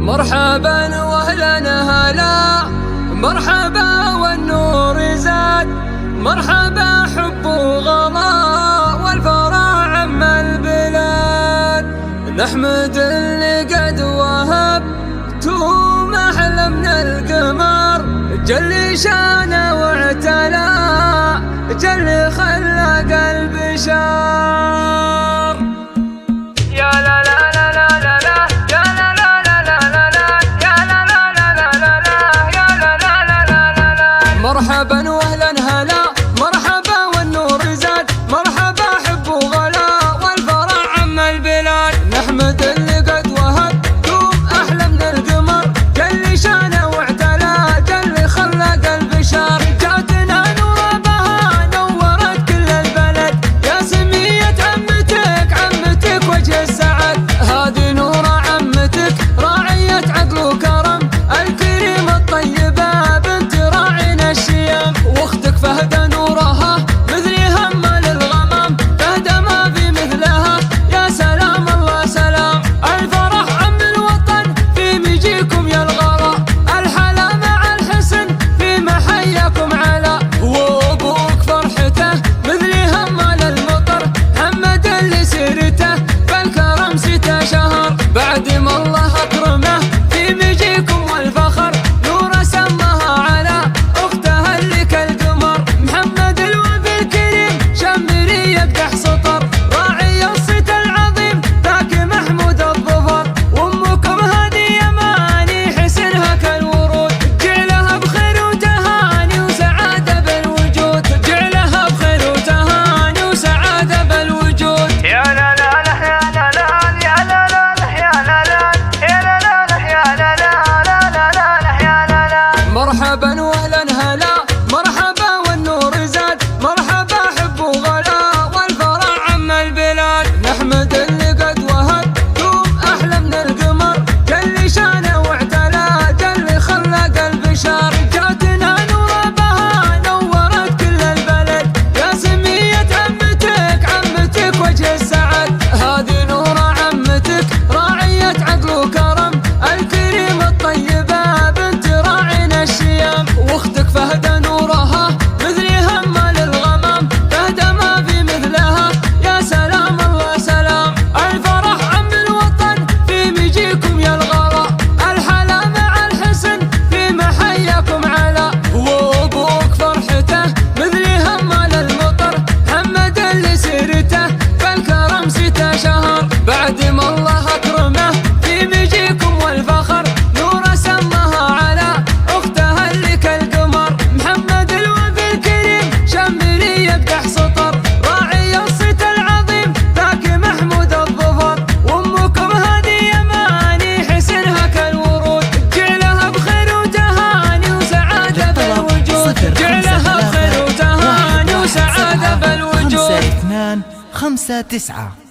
مرحبا واهلا هلا، مرحبا والنور زاد، مرحبا حب وغلا والفرح عم البلاد. نحمد اللي قد وهبتم احلى من القمر، جل شانه واعتلى، جل خلق البشر. يا لا لا لا لا لا لا، يا لا لا لا لا لا لا، يا لا لا لا لا لا لا، يا لا لا لا لا لا لا. مرحبا واهلا هلا، مرحبا والنور زاد، مرحبا حب وغلا والفرح عم البلاد. نحمد اللي قد وهبتم احلى من القمر، جل شانه واعتلى، جل خلق البشر. جاتنا نور بها نورت كل البلد، يا سمية عمتك عمتك وجه السعد. هذه نورة عمتك راعية عقل وكرم، الكريمة الطيبة بنت راعينا الشيم. واختك فهدة نورها مثل هم للغمام، فهدة ما في مثلها، يا سلام الله سلام. الفرح عم الوطن في مجيكم يا الغلا، الحلا مع الحسن في محياكم علا. وابوك فرحته مثل هم للمطر، محمد اللي سيرته بالكرم 6 شهر. بعد ما الله اكرمه في مجيكم والفخر، نوره سماها على اختها اللي كالقمر. محمد الوفي الكريم شمري يقدح سطر، راعي الصيت العظيم ذاك محمود الظفر. وامكم هذه يماني حسنها كالورود، جعلها بخير وتهاني وسعاده بالوجود، جعلها بخير وتهاني وسعاده بالوجود. يا لا لا لا يا لا لا يا لا لا لا يا لا لا يا لا لا لا يا لا لا لا لا لا لا يا لا لا. مرحبا واهلا هلا، مرحبا والنور زاد، مرحبا حب وغلا والفرح عم البلاد. نحمد اللي قد وهبتم احلى من القمر، جل شانه واعتلى، جل خلق البشر. جاتنا نور بها نورت كل البلد، يا سمية عمتك عمتك وجه السعد. هذه نورة عمتك راعية عقل وكرم، الكريمة الطيبة بنت راعينا الشيم. واختك فهدة نورها مثل هم للغمام، فهدة ما في مثلها، يا سلام الله سلام. الفرح عم الوطن في مجيكم يا الغلا، الحلا مع الحسن في محياكم علا. وابوك فرحته مثل هم للمطر، محمد اللي سيرته بالكرم 6 شهر. بعد ما الله اكرمه في مجيكم والفخر، نوره سماها على اختها اللي كالقمر. محمد الوفي الكريم شمري يقدح سطر، راعي الصيت العظيم ذاك محمود الظفر. وامكم هذه يماني حسنها كالورود، جعلها بخير وتهاني وسعاده بالوجود، جعلها بخير وتهاني وسعاده بالوجود. 52 59